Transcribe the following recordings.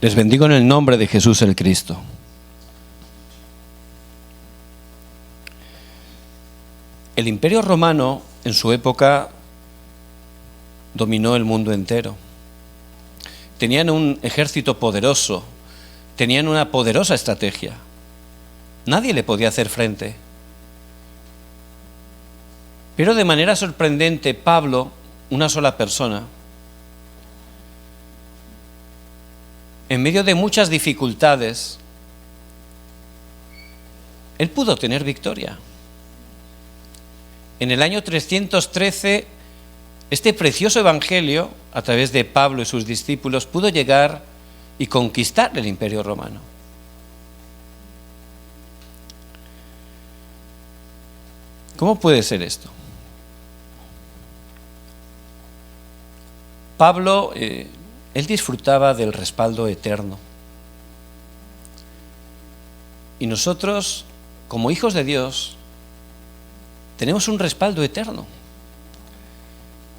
Les bendigo en el nombre de Jesús el Cristo. El Imperio Romano en su época dominó el mundo entero. Tenían un ejército poderoso, tenían una poderosa estrategia. Nadie le podía hacer frente. Pero de manera sorprendente, Pablo, una sola persona, en medio de muchas dificultades, él pudo tener victoria. En el año 313, este precioso evangelio, a través de Pablo y sus discípulos, pudo llegar y conquistar el Imperio Romano. ¿Cómo puede ser esto? Pablo, él disfrutaba del respaldo eterno. Y nosotros, como hijos de Dios, tenemos un respaldo eterno,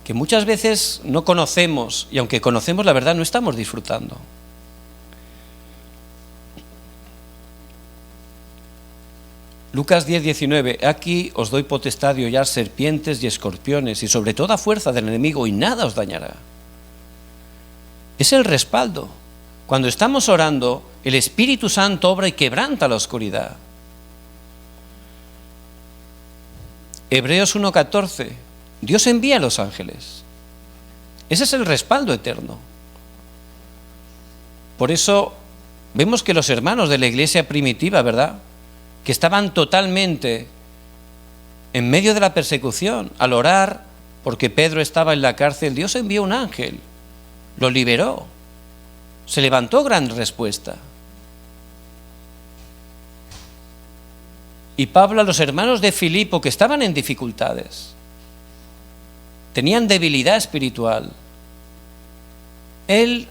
que muchas veces no conocemos, y aunque conocemos la verdad, no estamos disfrutando. Lucas 10:19, aquí os doy potestad de hollar serpientes y escorpiones, y sobre toda fuerza del enemigo, y nada os dañará. Es el respaldo. Cuando estamos orando, el Espíritu Santo obra y quebranta la oscuridad. Hebreos 1:14, Dios envía a los ángeles. Ese es el respaldo eterno. Por eso vemos que los hermanos de la iglesia primitiva, ¿verdad?, que estaban totalmente en medio de la persecución, al orar, porque Pedro estaba en la cárcel, Dios envió un ángel, lo liberó, se levantó gran respuesta. Y Pablo a los hermanos de Filipo, que estaban en dificultades, tenían debilidad espiritual, él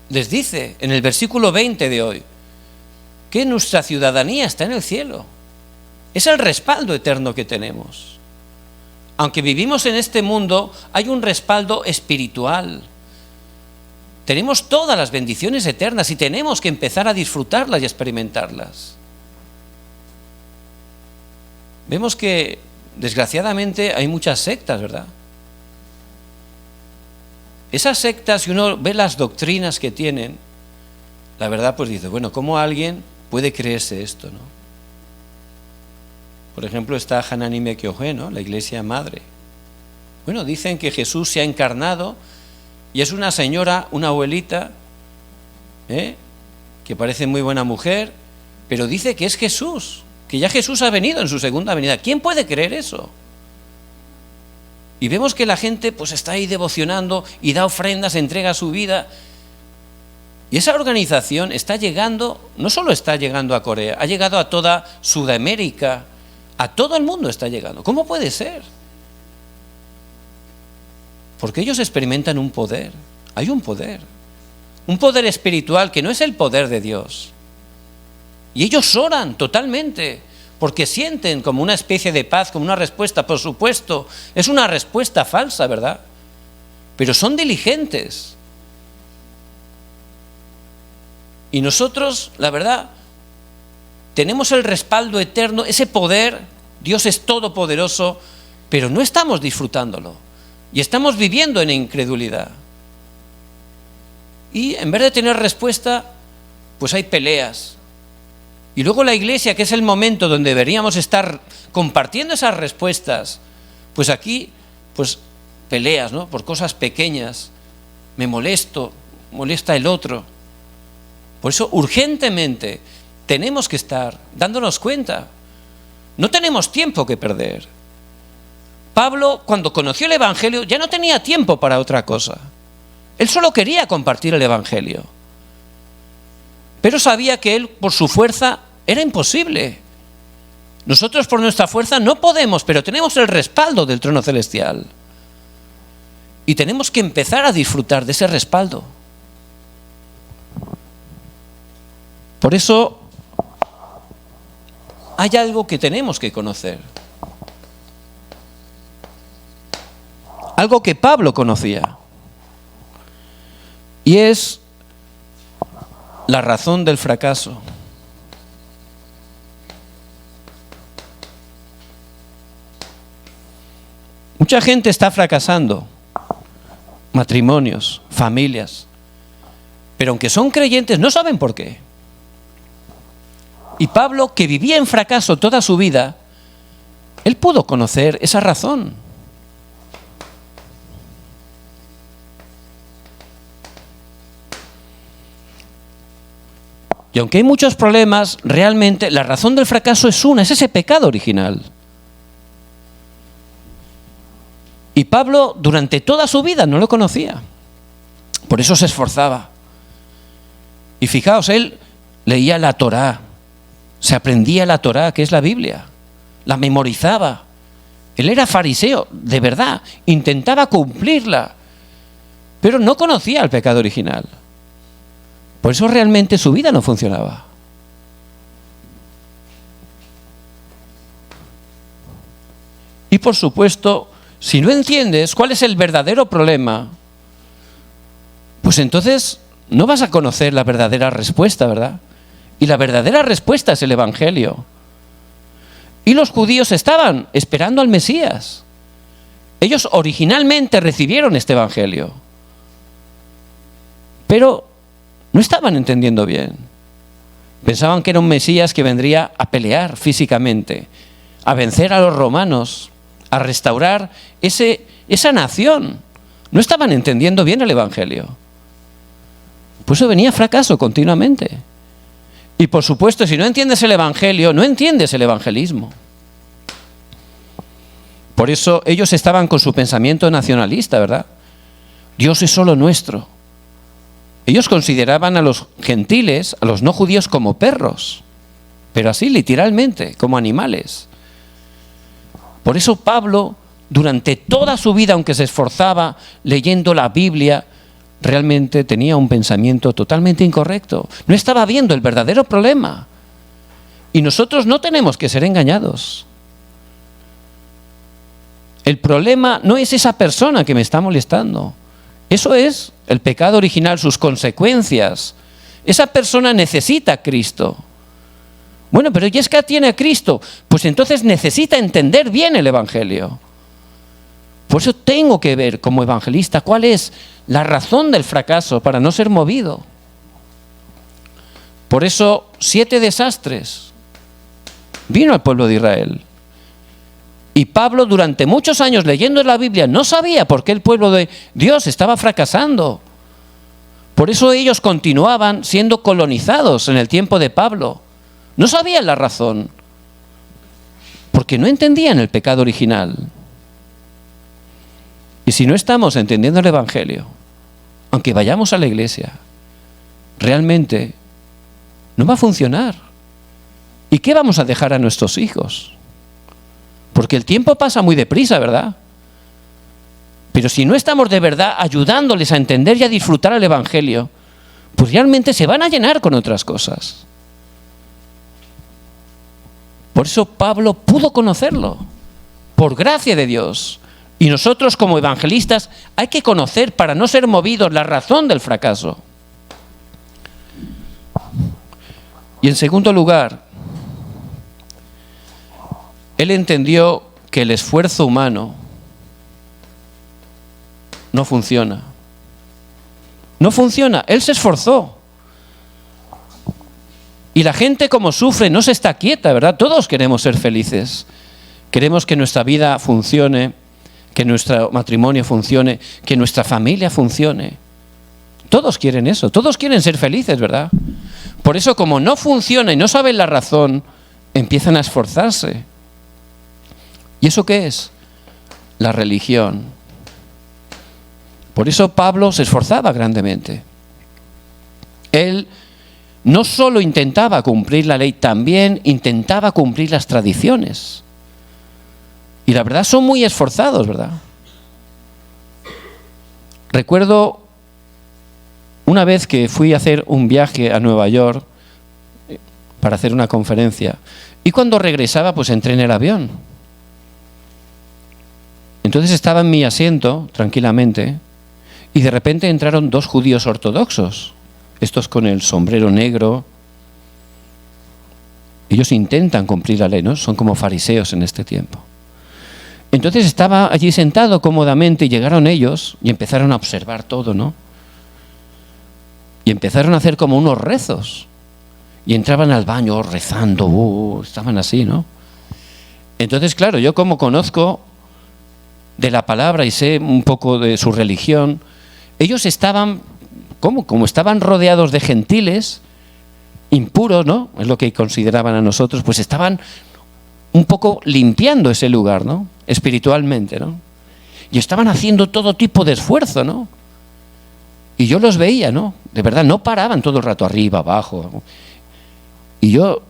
les dice en el versículo 20 de hoy, que nuestra ciudadanía está en el cielo. Es el respaldo eterno que tenemos. Aunque vivimos en este mundo, hay un respaldo espiritual. Tenemos todas las bendiciones eternas y tenemos que empezar a disfrutarlas y experimentarlas. Vemos que, desgraciadamente, hay muchas sectas, ¿verdad? Esas sectas, si uno ve las doctrinas que tienen, la verdad, pues dice, bueno, ¿cómo alguien puede creerse esto, no? Por ejemplo, está Hanani Mekioje, ¿no?, la iglesia madre. Bueno, dicen que Jesús se ha encarnado y es una señora, una abuelita, que parece muy buena mujer, pero dice que es Jesús, que ya Jesús ha venido en su segunda venida. ¿Quién puede creer eso? Y vemos que la gente pues está ahí devocionando y da ofrendas, entrega su vida. Y esa organización está llegando, no solo está llegando a Corea, ha llegado a toda Sudamérica, a todo el mundo está llegando. ¿Cómo puede ser? Porque ellos experimentan un poder, hay un poder espiritual que no es el poder de Dios. Y ellos oran totalmente, porque sienten como una especie de paz, como una respuesta. Por supuesto, es una respuesta falsa, ¿verdad? Pero son diligentes. Y nosotros, la verdad, tenemos el respaldo eterno, ese poder. Dios es todopoderoso, pero no estamos disfrutándolo. Y estamos viviendo en incredulidad. Y en vez de tener respuesta, pues hay peleas. Y luego la iglesia, que es el momento donde deberíamos estar compartiendo esas respuestas, pues aquí, pues peleas, ¿no?, por cosas pequeñas. Me molesto, molesta el otro. Por eso, urgentemente, tenemos que estar dándonos cuenta. No tenemos tiempo que perder. Pablo, cuando conoció el Evangelio, ya no tenía tiempo para otra cosa. Él solo quería compartir el Evangelio. Pero sabía que él, por su fuerza, era imposible. Nosotros, por nuestra fuerza, no podemos, pero tenemos el respaldo del trono celestial. Y tenemos que empezar a disfrutar de ese respaldo. Por eso, hay algo que tenemos que conocer. Algo que Pablo conocía. Y es la razón del fracaso. Mucha gente está fracasando, matrimonios, familias, pero aunque son creyentes no saben por qué. Y Pablo, que vivía en fracaso toda su vida, él pudo conocer esa razón. Y aunque hay muchos problemas, realmente la razón del fracaso es una, es ese pecado original. Y Pablo durante toda su vida no lo conocía. Por eso se esforzaba. Y fijaos, él leía la Torá, se aprendía la Torá, que es la Biblia, la memorizaba. Él era fariseo, de verdad, intentaba cumplirla, pero no conocía el pecado original. Por eso realmente su vida no funcionaba. Y por supuesto, si no entiendes cuál es el verdadero problema, pues entonces no vas a conocer la verdadera respuesta, ¿verdad? Y la verdadera respuesta es el Evangelio. Y los judíos estaban esperando al Mesías. Ellos originalmente recibieron este Evangelio, pero no estaban entendiendo bien. Pensaban que era un Mesías que vendría a pelear físicamente, a vencer a los romanos, a restaurar esa nación. No estaban entendiendo bien el Evangelio. Por eso venía fracaso continuamente. Y por supuesto, si no entiendes el Evangelio, no entiendes el evangelismo. Por eso ellos estaban con su pensamiento nacionalista, ¿verdad? Dios es solo nuestro. Ellos consideraban a los gentiles, a los no judíos, como perros, pero así literalmente, como animales. Por eso Pablo, durante toda su vida, aunque se esforzaba leyendo la Biblia, realmente tenía un pensamiento totalmente incorrecto. No estaba viendo el verdadero problema. Y nosotros no tenemos que ser engañados. El problema no es esa persona que me está molestando. Eso es el pecado original, sus consecuencias. Esa persona necesita a Cristo. Bueno, pero ya es que tiene a Cristo, pues entonces necesita entender bien el Evangelio. Por eso tengo que ver como evangelista cuál es la razón del fracaso para no ser movido. Por eso 7 desastres vino al pueblo de Israel. Y Pablo durante muchos años leyendo la Biblia no sabía por qué el pueblo de Dios estaba fracasando. Por eso ellos continuaban siendo colonizados en el tiempo de Pablo. No sabían la razón, porque no entendían el pecado original. Y si no estamos entendiendo el Evangelio, aunque vayamos a la iglesia, realmente no va a funcionar. ¿Y qué vamos a dejar a nuestros hijos? Porque el tiempo pasa muy deprisa, ¿verdad? Pero si no estamos de verdad ayudándoles a entender y a disfrutar el Evangelio, pues realmente se van a llenar con otras cosas. Por eso Pablo pudo conocerlo, por gracia de Dios. Y nosotros como evangelistas hay que conocer para no ser movidos la razón del fracaso. Y en segundo lugar, él entendió que el esfuerzo humano no funciona. No funciona. Él se esforzó. Y la gente como sufre no se está quieta, ¿verdad? Todos queremos ser felices. Queremos que nuestra vida funcione, que nuestro matrimonio funcione, que nuestra familia funcione. Todos quieren eso, todos quieren ser felices, ¿verdad? Por eso, como no funciona y no saben la razón, empiezan a esforzarse. ¿Y eso qué es? La religión. Por eso Pablo se esforzaba grandemente. Él no solo intentaba cumplir la ley, también intentaba cumplir las tradiciones. Y la verdad son muy esforzados, ¿verdad? Recuerdo una vez que fui a hacer un viaje a Nueva York para hacer una conferencia. Y cuando regresaba, pues entré en el avión. Entonces estaba en mi asiento, tranquilamente, y de repente entraron 2 judíos ortodoxos. estos con el sombrero negro, ellos intentan cumplir la ley, ¿no? Son como fariseos en este tiempo. Entonces estaba allí sentado cómodamente y llegaron ellos y empezaron a observar todo, ¿no? Y empezaron a hacer como unos rezos. Y entraban al baño rezando, estaban así, ¿no? Entonces, claro, yo como conozco de la palabra y sé un poco de su religión, ellos estaban, como estaban rodeados de gentiles, impuros, ¿no? Es lo que consideraban a nosotros, pues estaban un poco limpiando ese lugar, ¿no? Espiritualmente, ¿no? Y estaban haciendo todo tipo de esfuerzo, ¿no? Y yo los veía, ¿no? De verdad, no paraban todo el rato arriba, abajo. Y yo,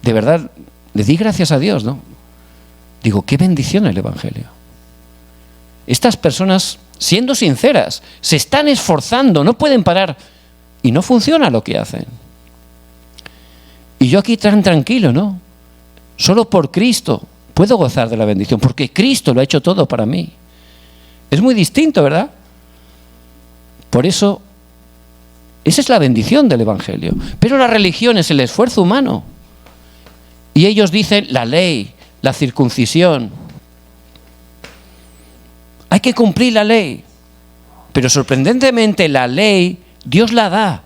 de verdad, le di gracias a Dios, ¿no? Digo, qué bendición el Evangelio. Estas personas, siendo sinceras, se están esforzando, no pueden parar. Y no funciona lo que hacen. Y yo aquí tan tranquilo, ¿no? Solo por Cristo puedo gozar de la bendición, porque Cristo lo ha hecho todo para mí. Es muy distinto, ¿verdad? Por eso, esa es la bendición del Evangelio. Pero la religión es el esfuerzo humano. Y ellos dicen la ley, la circuncisión. Hay que cumplir la ley. Pero sorprendentemente la ley, Dios la da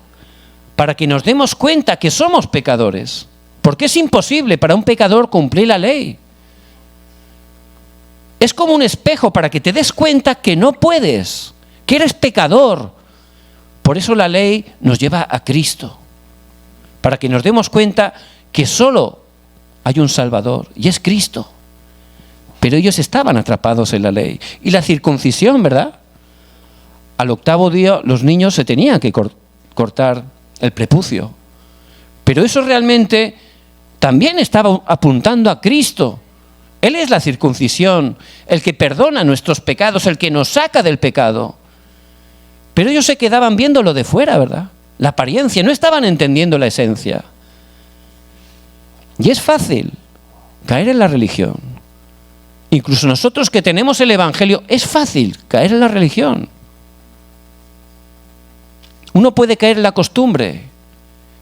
para que nos demos cuenta que somos pecadores. Porque es imposible para un pecador cumplir la ley. Es como un espejo para que te des cuenta que no puedes, que eres pecador. Por eso la ley nos lleva a Cristo, para que nos demos cuenta que solo hay un Salvador, y es Cristo. Pero ellos estaban atrapados en la ley. Y la circuncisión, ¿verdad? Al 8º día los niños se tenían que cortar el prepucio. Pero eso realmente también estaba apuntando a Cristo. Él es la circuncisión, el que perdona nuestros pecados, el que nos saca del pecado. Pero ellos se quedaban viendo lo de fuera, ¿verdad? La apariencia, no estaban entendiendo la esencia. Y es fácil caer en la religión. Incluso nosotros que tenemos el Evangelio, es fácil caer en la religión. Uno puede caer en la costumbre,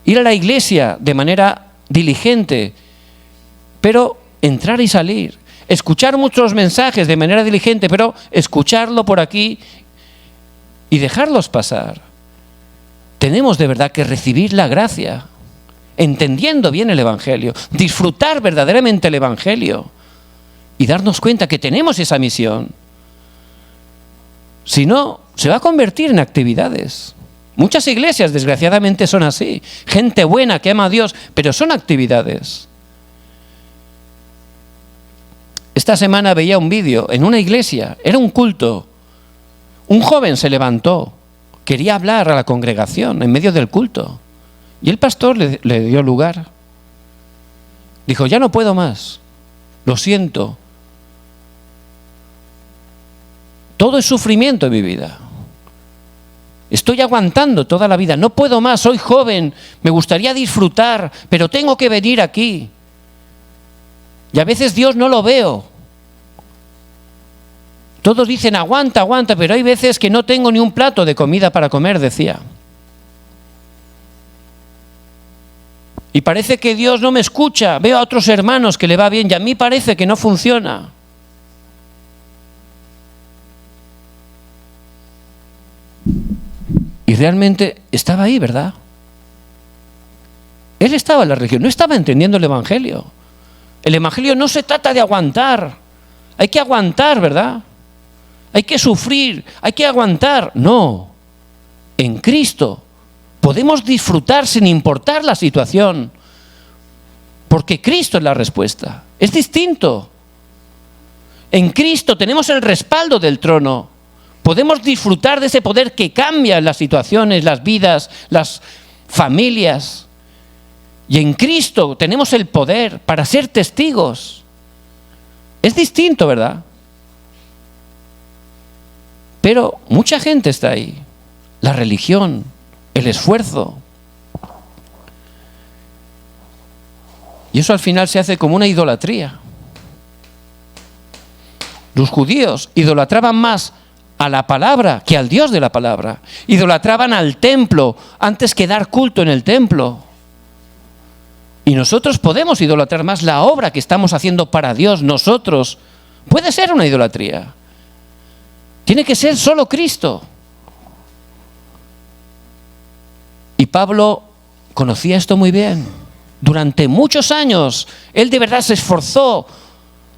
ir a la iglesia de manera diligente, pero entrar y salir, escuchar muchos mensajes de manera diligente, pero escucharlo por aquí y dejarlos pasar. Tenemos de verdad que recibir la gracia, entendiendo bien el Evangelio, disfrutar verdaderamente el Evangelio y darnos cuenta que tenemos esa misión. Si no, se va a convertir en actividades. Muchas iglesias, desgraciadamente, son así. Gente buena que ama a Dios, pero son actividades. Esta semana veía un vídeo en una iglesia, era un culto. Un joven se levantó, quería hablar a la congregación en medio del culto. Y el pastor le dio lugar. Dijo, ya no puedo más, lo siento. Todo es sufrimiento en mi vida. Estoy aguantando toda la vida, no puedo más, soy joven, me gustaría disfrutar, pero tengo que venir aquí. Y a veces Dios no lo veo. Todos dicen aguanta, aguanta, pero hay veces que no tengo ni un plato de comida para comer, decía. Y parece que Dios no me escucha, veo a otros hermanos que le va bien y a mí parece que no funciona. Y realmente estaba ahí, ¿verdad? Él estaba en la religión, no estaba entendiendo el Evangelio. El Evangelio no se trata de aguantar. Hay que aguantar, ¿verdad? Hay que sufrir, hay que aguantar. No. En Cristo podemos disfrutar sin importar la situación. Porque Cristo es la respuesta. Es distinto. En Cristo tenemos el respaldo del trono. Podemos disfrutar de ese poder que cambia las situaciones, las vidas, las familias. Y en Cristo tenemos el poder para ser testigos. Es distinto, ¿verdad? Pero mucha gente está ahí. La religión, el esfuerzo. Y eso al final se hace como una idolatría. Los judíos idolatraban más a la palabra que al Dios de la palabra. Idolatraban al templo antes que dar culto en el templo. Y nosotros podemos idolatrar más la obra que estamos haciendo para Dios. Nosotros puede ser una idolatría. Tiene que ser solo Cristo. Y Pablo conocía esto muy bien. Durante muchos años, él de verdad se esforzó,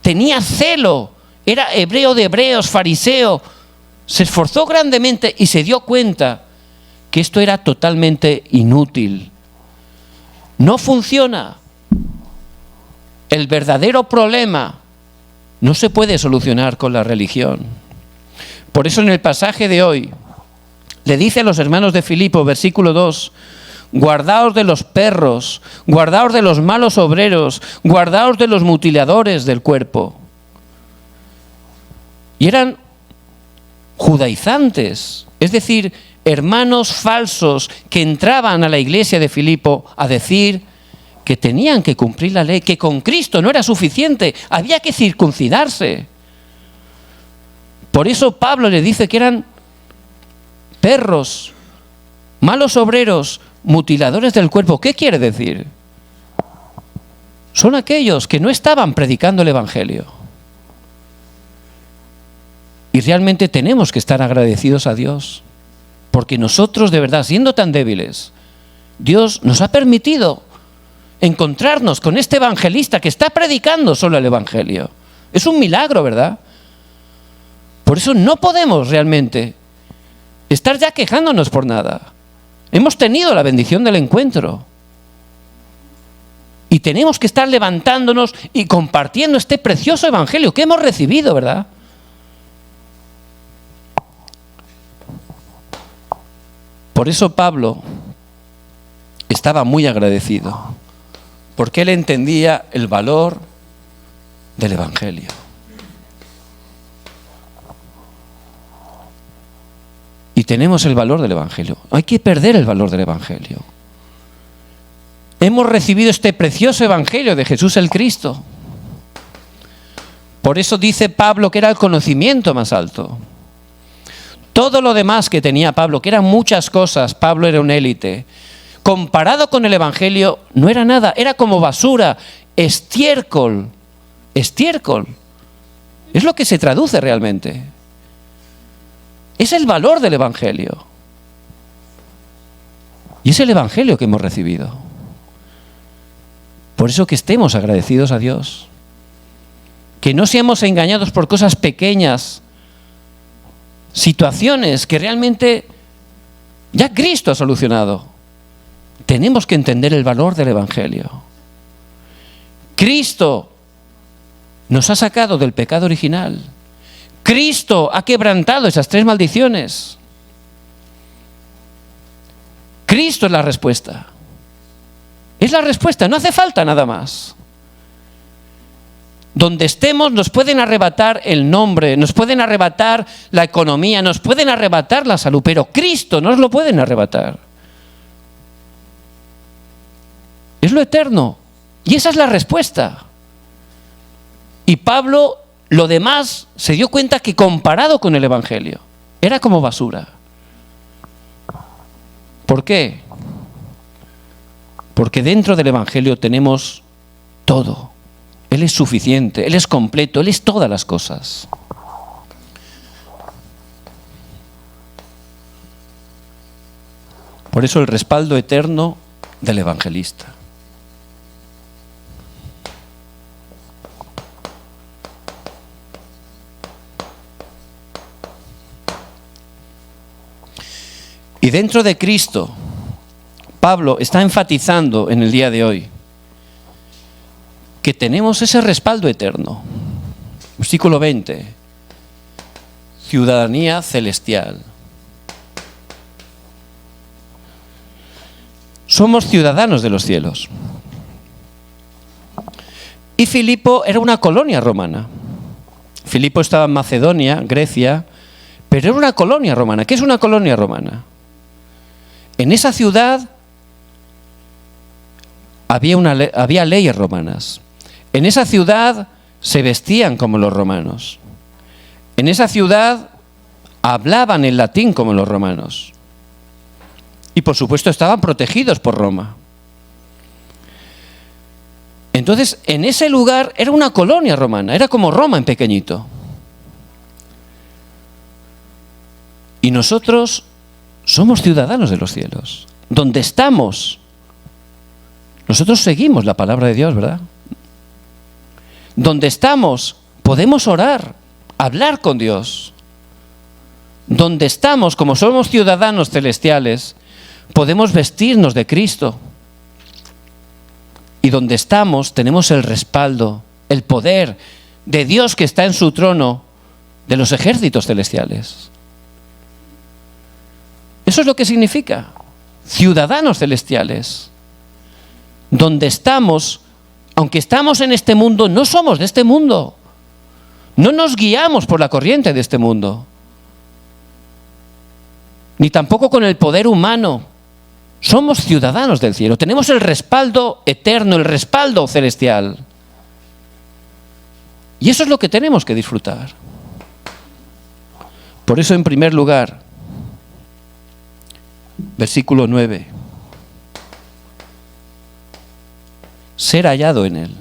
tenía celo, era hebreo de hebreos, fariseo, se esforzó grandemente y se dio cuenta que esto era totalmente inútil. No funciona. El verdadero problema no se puede solucionar con la religión. Por eso en el pasaje de hoy le dice a los hermanos de Filipo, versículo 2, guardaos de los perros, guardaos de los malos obreros, guardaos de los mutiladores del cuerpo. Y eran judaizantes, es decir, hermanos falsos que entraban a la iglesia de Filipo a decir que tenían que cumplir la ley, que con Cristo no era suficiente, había que circuncidarse. Por eso Pablo le dice que eran perros, malos obreros, mutiladores del cuerpo. ¿Qué quiere decir? Son aquellos que no estaban predicando el Evangelio. Y realmente tenemos que estar agradecidos a Dios, porque nosotros, de verdad, siendo tan débiles, Dios nos ha permitido encontrarnos con este evangelista que está predicando solo el Evangelio. Es un milagro, ¿verdad? Por eso no podemos realmente estar ya quejándonos por nada. Hemos tenido la bendición del encuentro. Y tenemos que estar levantándonos y compartiendo este precioso Evangelio que hemos recibido, ¿verdad? Por eso Pablo estaba muy agradecido, porque él entendía el valor del Evangelio. Y tenemos el valor del Evangelio. No hay que perder el valor del Evangelio. Hemos recibido este precioso Evangelio de Jesús el Cristo. Por eso dice Pablo que era el conocimiento más alto. Todo lo demás que tenía Pablo, que eran muchas cosas, Pablo era un élite. Comparado con el Evangelio, no era nada, era como basura, estiércol. Estiércol. Es lo que se traduce realmente. Es el valor del Evangelio. Y es el Evangelio que hemos recibido. Por eso que estemos agradecidos a Dios. Que no seamos engañados por cosas pequeñas, situaciones que realmente ya Cristo ha solucionado. Tenemos que entender el valor del Evangelio. Cristo nos ha sacado del pecado original. Cristo ha quebrantado esas 3 maldiciones. Cristo es la respuesta. Es la respuesta, no hace falta nada más. Donde estemos nos pueden arrebatar el nombre, nos pueden arrebatar la economía, nos pueden arrebatar la salud, pero Cristo no nos lo pueden arrebatar. Es lo eterno. Y esa es la respuesta. Y Pablo, lo demás, se dio cuenta que comparado con el Evangelio, era como basura. ¿Por qué? Porque dentro del Evangelio tenemos todo. Él es suficiente, Él es completo, Él es todas las cosas. Por eso el respaldo eterno del evangelista. Y dentro de Cristo, Pablo está enfatizando en el día de hoy que tenemos ese respaldo eterno. Versículo 20. Ciudadanía celestial. Somos ciudadanos de los cielos. Y Filipo era una colonia romana. Filipo estaba en Macedonia, Grecia, pero era una colonia romana. ¿Qué es una colonia romana? En esa ciudad había leyes romanas. En esa ciudad se vestían como los romanos. En esa ciudad hablaban en latín como los romanos. Y por supuesto estaban protegidos por Roma. Entonces, en ese lugar era una colonia romana, era como Roma en pequeñito. Y nosotros somos ciudadanos de los cielos. Donde estamos, nosotros seguimos la palabra de Dios, ¿verdad? Donde estamos, podemos orar, hablar con Dios. Donde estamos, como somos ciudadanos celestiales, podemos vestirnos de Cristo. Y donde estamos, tenemos el respaldo, el poder de Dios que está en su trono, de los ejércitos celestiales. Eso es lo que significa ciudadanos celestiales. Donde estamos, aunque estamos en este mundo, no somos de este mundo. No nos guiamos por la corriente de este mundo. Ni tampoco con el poder humano. Somos ciudadanos del cielo. Tenemos el respaldo eterno, el respaldo celestial. Y eso es lo que tenemos que disfrutar. Por eso, en primer lugar, versículo 9. Ser hallado en Él.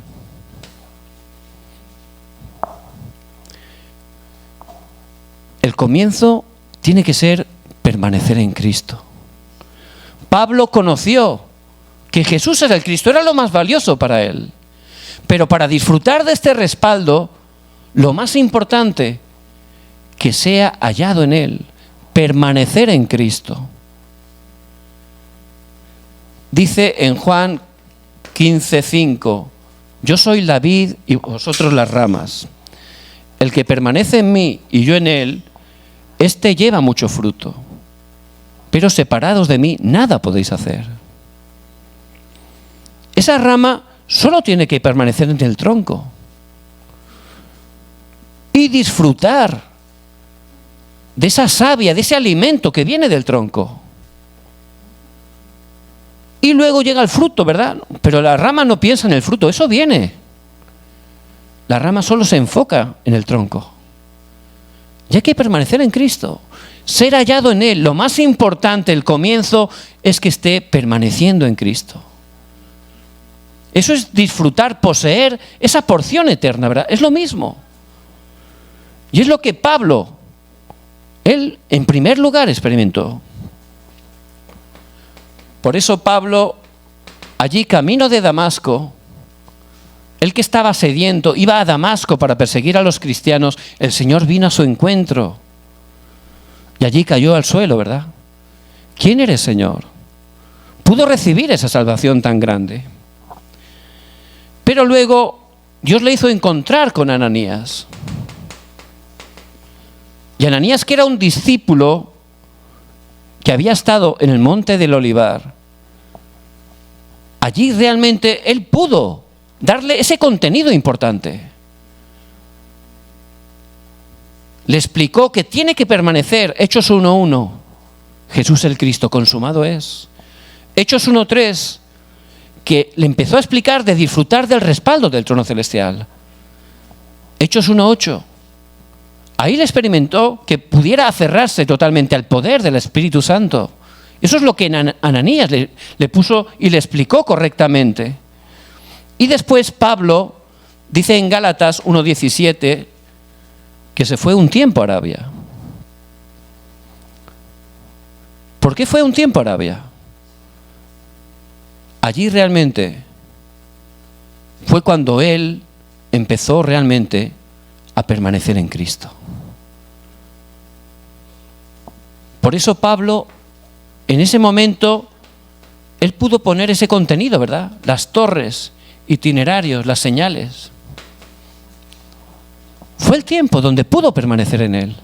El comienzo tiene que ser permanecer en Cristo. Pablo conoció que Jesús era el Cristo, era lo más valioso para él. Pero para disfrutar de este respaldo, lo más importante, que sea hallado en Él, permanecer en Cristo. Dice en Juan 15:5, yo soy la vid y vosotros las ramas. El que permanece en mí y yo en él, éste lleva mucho fruto. Pero separados de mí, nada podéis hacer. Esa rama solo tiene que permanecer en el tronco y disfrutar de esa savia, de ese alimento que viene del tronco. Y luego llega el fruto, ¿verdad? Pero la rama no piensa en el fruto, eso viene. La rama solo se enfoca en el tronco. Y hay que permanecer en Cristo, ser hallado en Él. Lo más importante, el comienzo, es que esté permaneciendo en Cristo. Eso es disfrutar, poseer esa porción eterna, ¿verdad? Es lo mismo. Y es lo que Pablo, él en primer lugar experimentó. Por eso Pablo, allí camino de Damasco, él que estaba sediento, iba a Damasco para perseguir a los cristianos, el Señor vino a su encuentro. Y allí cayó al suelo, ¿verdad? ¿Quién eres, Señor? Pudo recibir esa salvación tan grande. Pero luego Dios le hizo encontrar con Ananías. Y Ananías, que era un discípulo que había estado en el monte del Olivar, allí realmente él pudo darle ese contenido importante. Le explicó que tiene que permanecer. Hechos 1:1, Jesús el Cristo, consumado es. Hechos 1:3, que le empezó a explicar de disfrutar del respaldo del trono celestial. Hechos 1:8, ahí le experimentó que pudiera aferrarse totalmente al poder del Espíritu Santo. Eso es lo que Ananías le puso y le explicó correctamente. Y después Pablo dice en Gálatas 1:17 que se fue un tiempo a Arabia. ¿Por qué fue un tiempo a Arabia? Allí realmente fue cuando él empezó realmente a permanecer en Cristo. Por eso Pablo, en ese momento, él pudo poner ese contenido, ¿verdad? Las torres, itinerarios, las señales. Fue el tiempo donde pudo permanecer en Él.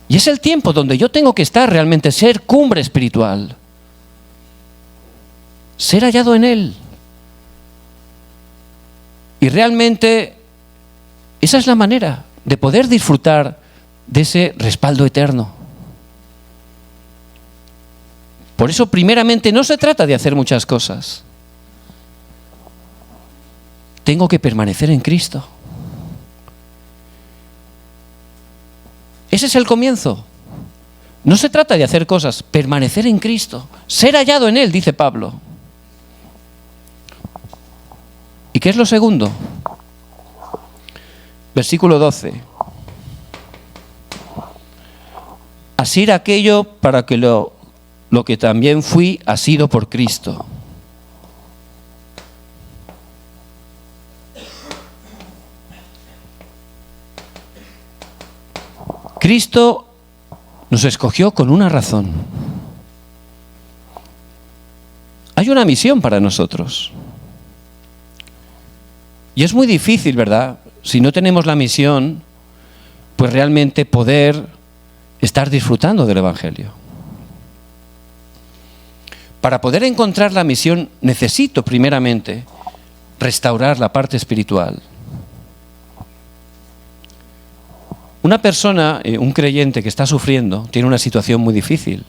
Y es el tiempo donde yo tengo que estar realmente, ser cumbre espiritual. Ser hallado en Él. Y realmente esa es la manera de poder disfrutar de ese respaldo eterno. Por eso, primeramente, no se trata de hacer muchas cosas. Tengo que permanecer en Cristo. Ese es el comienzo. No se trata de hacer cosas, permanecer en Cristo, ser hallado en Él, dice Pablo. ¿Y qué es lo segundo? Versículo 12. Asir aquello para que lo que también fui asido por Cristo. Cristo nos escogió con una razón. Hay una misión para nosotros. Y es muy difícil, ¿verdad? Si no tenemos la misión, pues realmente poder estar disfrutando del Evangelio. Para poder encontrar la misión, necesito primeramente restaurar la parte espiritual. Una persona, un creyente que está sufriendo, tiene una situación muy difícil.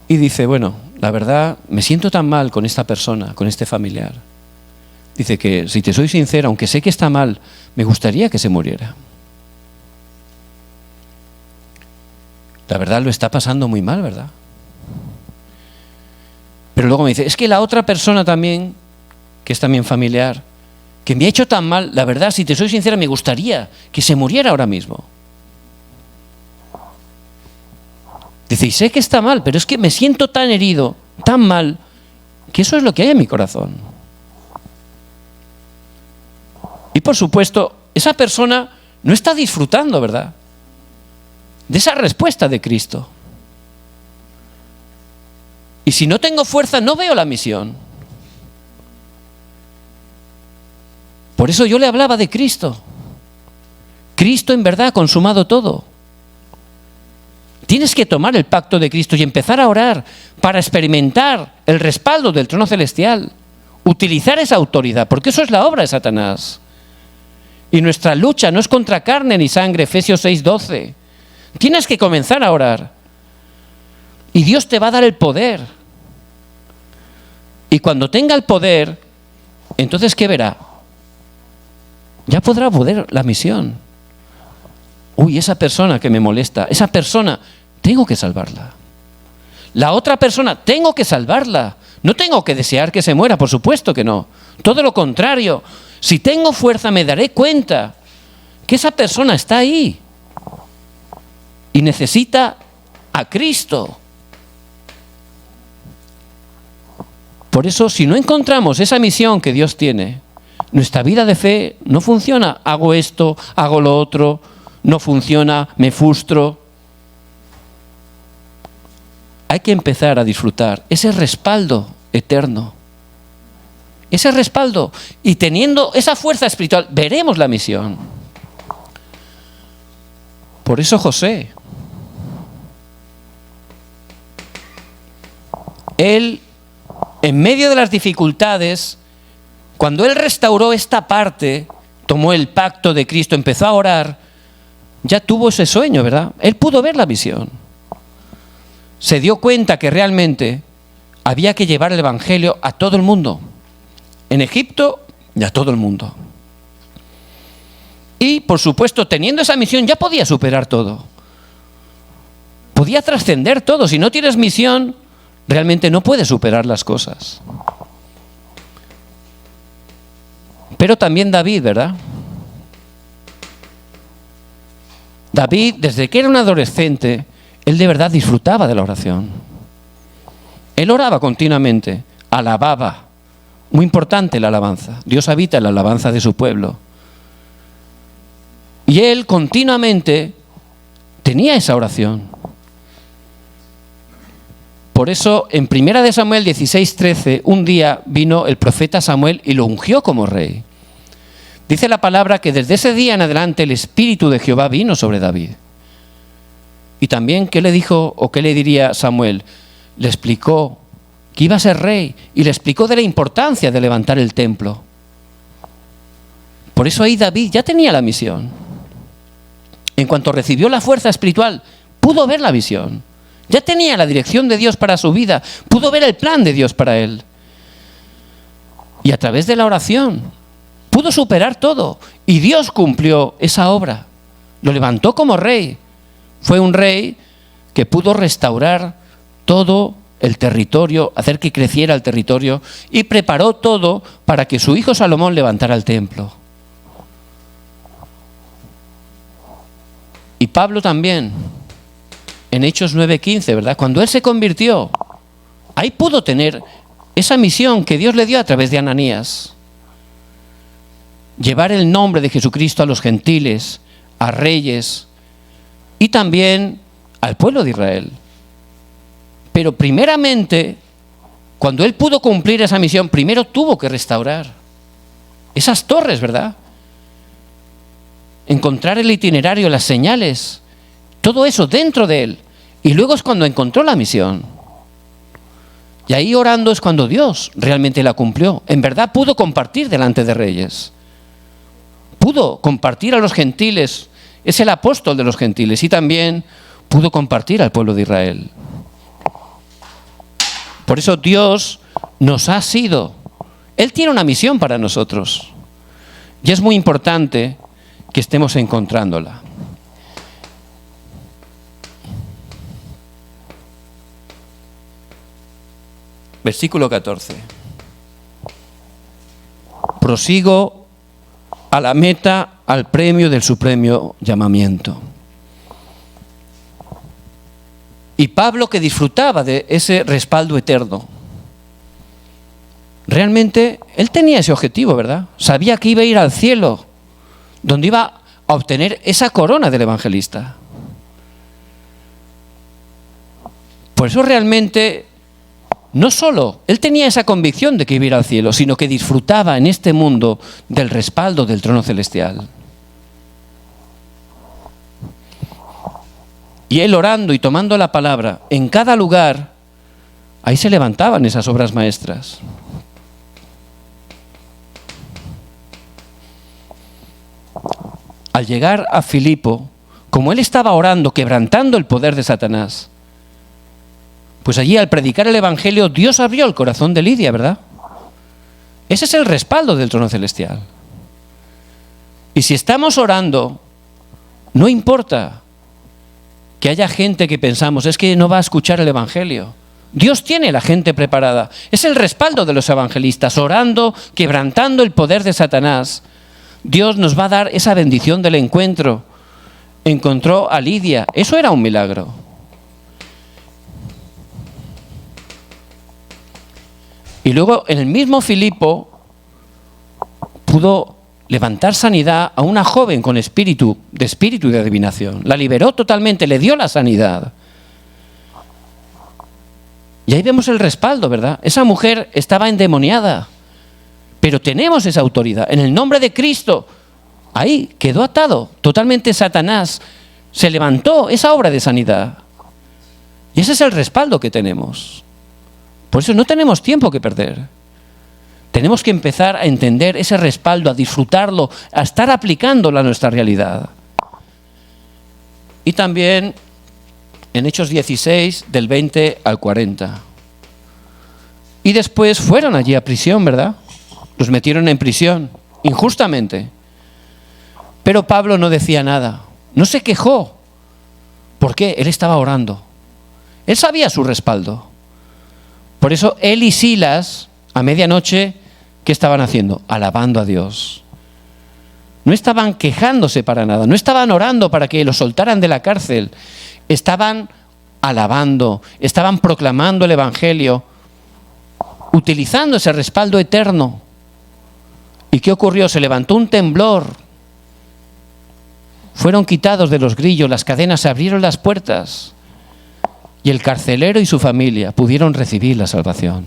Y dice, bueno, la verdad, me siento tan mal con esta persona, con este familiar. Dice que, si te soy sincero, aunque sé que está mal, me gustaría que se muriera. La verdad lo está pasando muy mal, ¿verdad? Pero luego me dice, es que la otra persona también, que es también familiar, que me ha hecho tan mal, la verdad, si te soy sincera, me gustaría que se muriera ahora mismo. Dice, y sé que está mal, pero es que me siento tan herido, tan mal, que eso es lo que hay en mi corazón. Y por supuesto, esa persona no está disfrutando, ¿verdad?, de esa respuesta de Cristo. Y si no tengo fuerza, no veo la misión. Por eso yo le hablaba de Cristo. Cristo en verdad ha consumado todo. Tienes que tomar el pacto de Cristo y empezar a orar para experimentar el respaldo del trono celestial. Utilizar esa autoridad, porque eso es la obra de Satanás. Y nuestra lucha no es contra carne ni sangre, Efesios 6:12. Tienes que comenzar a orar. Y Dios te va a dar el poder. Y cuando tenga el poder, entonces ¿qué verá? Ya podrá poder la misión. Uy, esa persona que me molesta, esa persona, tengo que salvarla. La otra persona, tengo que salvarla. No tengo que desear que se muera, por supuesto que no. Todo lo contrario. Si tengo fuerza, me daré cuenta que esa persona está ahí y necesita a Cristo. Por eso, si no encontramos esa misión que Dios tiene, nuestra vida de fe no funciona. Hago esto, hago lo otro, no funciona, me frustro. Hay que empezar a disfrutar ese respaldo eterno. Ese respaldo. Y teniendo esa fuerza espiritual, veremos la misión. Por eso José, él, en medio de las dificultades, cuando él restauró esta parte, tomó el pacto de Cristo, empezó a orar, ya tuvo ese sueño, ¿verdad? Él pudo ver la visión. Se dio cuenta que realmente había que llevar el Evangelio a todo el mundo. En Egipto y a todo el mundo. Y, por supuesto, teniendo esa misión, ya podía superar todo. Podía trascender todo. Si no tienes misión, realmente no puedes superar las cosas. Pero también David, ¿verdad? David, desde que era un adolescente, él de verdad disfrutaba de la oración. Él oraba continuamente, alababa. Muy importante la alabanza. Dios habita en la alabanza de su pueblo. Y él continuamente tenía esa oración. Por eso, en 1 Samuel 16:13, un día vino el profeta Samuel y lo ungió como rey. Dice la palabra que desde ese día en adelante el Espíritu de Jehová vino sobre David. Y también, ¿qué le dijo o qué le diría Samuel? Le explicó que iba a ser rey y le explicó de la importancia de levantar el templo. Por eso ahí David ya tenía la misión. En cuanto recibió la fuerza espiritual, pudo ver la visión. Ya tenía la dirección de Dios para su vida, pudo ver el plan de Dios para él. Y a través de la oración pudo superar todo Y Dios cumplió esa obra. Lo levantó como rey. Fue un rey que pudo restaurar todo el territorio, hacer que creciera el territorio, y preparó todo para que su hijo Salomón levantara el templo. Y Pablo también, en Hechos 9:15, ¿verdad? Cuando él se convirtió, ahí pudo tener esa misión que Dios le dio a través de Ananías. Llevar el nombre de Jesucristo a los gentiles, a reyes y también al pueblo de Israel. Pero primeramente, cuando él pudo cumplir esa misión, primero tuvo que restaurar esas torres, ¿verdad? Encontrar el itinerario, las señales, todo eso dentro de él. Y luego es cuando encontró la misión. Y ahí orando es cuando Dios realmente la cumplió. En verdad pudo compartir delante de reyes. Pudo compartir a los gentiles. Es el apóstol de los gentiles. Y también pudo compartir al pueblo de Israel. Por eso Dios nos ha sido. Él tiene una misión para nosotros. Y es muy importante que estemos encontrándola. Versículo 14. Prosigo a la meta, al premio del supremo llamamiento. Y Pablo, que disfrutaba de ese respaldo eterno, realmente él tenía ese objetivo, ¿verdad? Sabía que iba a ir al cielo, donde iba a obtener esa corona del evangelista. Por eso realmente, no solo él tenía esa convicción de que iba a ir al cielo, sino que disfrutaba en este mundo del respaldo del trono celestial. Y él orando y tomando la palabra en cada lugar, ahí se levantaban esas obras maestras. Al llegar a Filipo, como él estaba orando, quebrantando el poder de Satanás, pues allí al predicar el evangelio, Dios abrió el corazón de Lidia, ¿verdad? Ese es el respaldo del trono celestial. Y si estamos orando, no importa que haya gente que pensamos, es que no va a escuchar el evangelio. Dios tiene la gente preparada. Es el respaldo de los evangelistas, orando, quebrantando el poder de Satanás. Dios nos va a dar esa bendición del encuentro. Encontró a Lidia. Eso era un milagro. Y luego en el mismo Filipo pudo levantar sanidad a una joven con espíritu de adivinación. La liberó totalmente, le dio la sanidad. Y ahí vemos el respaldo, ¿verdad? Esa mujer estaba endemoniada, pero tenemos esa autoridad. En el nombre de Cristo, ahí quedó atado totalmente Satanás. Se levantó esa obra de sanidad. Y ese es el respaldo que tenemos. Por eso no tenemos tiempo que perder. Tenemos que empezar a entender ese respaldo, a disfrutarlo, a estar aplicándolo a nuestra realidad. Y también en Hechos 16, del 20 al 40. Y después fueron allí a prisión, ¿verdad? Los metieron en prisión, injustamente. Pero Pablo no decía nada, no se quejó. ¿Por qué? Él estaba orando. Él sabía su respaldo. Por eso él y Silas, a medianoche, ¿qué estaban haciendo? Alabando a Dios. No estaban quejándose para nada, no estaban orando para que los soltaran de la cárcel. Estaban alabando, estaban proclamando el evangelio, utilizando ese respaldo eterno. ¿Y qué ocurrió? Se levantó un temblor. Fueron quitados de los grillos, las cadenas, se abrieron las puertas. Y el carcelero y su familia pudieron recibir la salvación.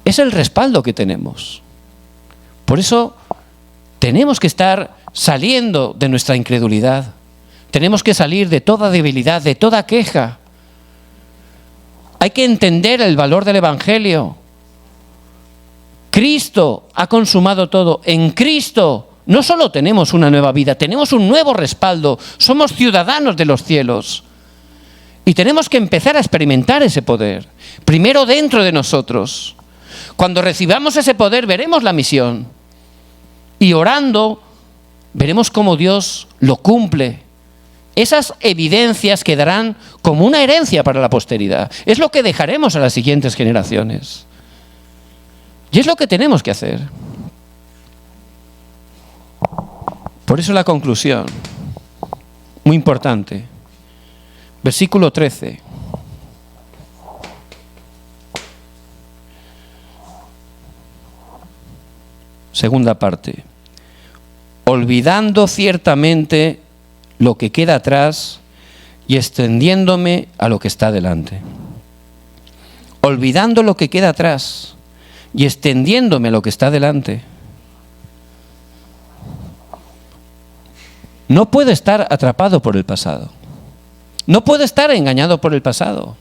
Es el respaldo que tenemos. Por eso tenemos que estar saliendo de nuestra incredulidad. Tenemos que salir de toda debilidad, de toda queja. Hay que entender el valor del evangelio. Cristo ha consumado todo. En Cristo no solo tenemos una nueva vida, tenemos un nuevo respaldo. Somos ciudadanos de los cielos. Y tenemos que empezar a experimentar ese poder. Primero dentro de nosotros. Cuando recibamos ese poder veremos la misión. Y orando, veremos cómo Dios lo cumple. Esas evidencias quedarán como una herencia para la posteridad. Es lo que dejaremos a las siguientes generaciones. Y es lo que tenemos que hacer. Por eso la conclusión, muy importante. Versículo 13. Segunda parte. Olvidando ciertamente lo que queda atrás y extendiéndome a lo que está delante. Olvidando lo que queda atrás y extendiéndome a lo que está delante. No puedo estar atrapado por el pasado. No puedo estar engañado por el pasado.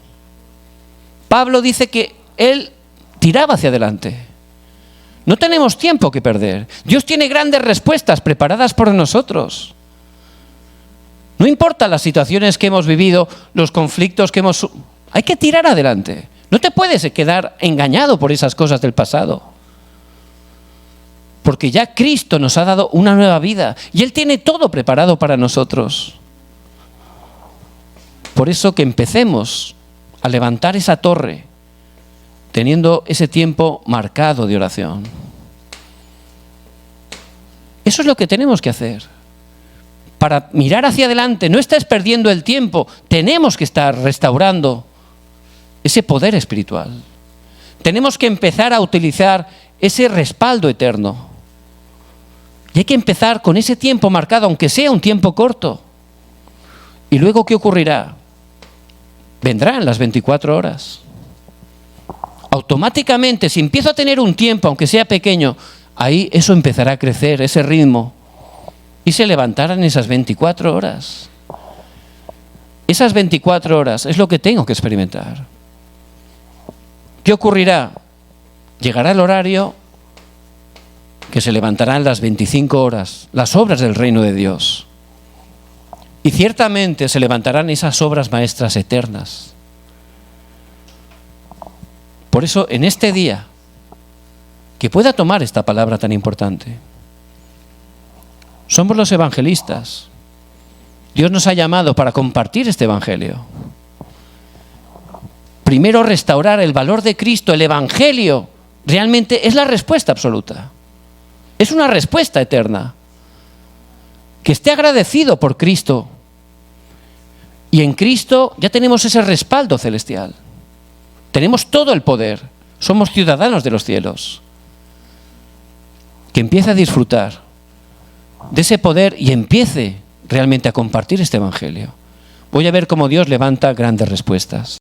Pablo dice que él tiraba hacia adelante. No tenemos tiempo que perder. Dios tiene grandes respuestas preparadas por nosotros. No importa las situaciones que hemos vivido, los conflictos que hemos... Hay que tirar adelante. No te puedes quedar engañado por esas cosas del pasado. Porque ya Cristo nos ha dado una nueva vida y Él tiene todo preparado para nosotros. Por eso que empecemos a levantar esa torre, teniendo ese tiempo marcado de oración. Eso es lo que tenemos que hacer. Para mirar hacia adelante, no estés perdiendo el tiempo, tenemos que estar restaurando ese poder espiritual. Tenemos que empezar a utilizar ese respaldo eterno. Y hay que empezar con ese tiempo marcado, aunque sea un tiempo corto. ¿Y luego qué ocurrirá? Vendrán las 24 horas. Automáticamente, si empiezo a tener un tiempo, aunque sea pequeño, ahí eso empezará a crecer, ese ritmo. Y se levantarán esas 24 horas. Esas 24 horas es lo que tengo que experimentar. ¿Qué ocurrirá? Llegará el horario que se levantarán las 25 horas, las obras del reino de Dios. Y ciertamente se levantarán esas obras maestras eternas. Por eso, en este día, que pueda tomar esta palabra tan importante. Somos los evangelistas. Dios nos ha llamado para compartir este evangelio. Primero, restaurar el valor de Cristo. El evangelio realmente es la respuesta absoluta. Es una respuesta eterna. Que esté agradecido por Cristo. Y en Cristo ya tenemos ese respaldo celestial. Tenemos todo el poder. Somos ciudadanos de los cielos. Que empiece a disfrutar de ese poder y empiece realmente a compartir este evangelio. Voy a ver cómo Dios levanta grandes respuestas.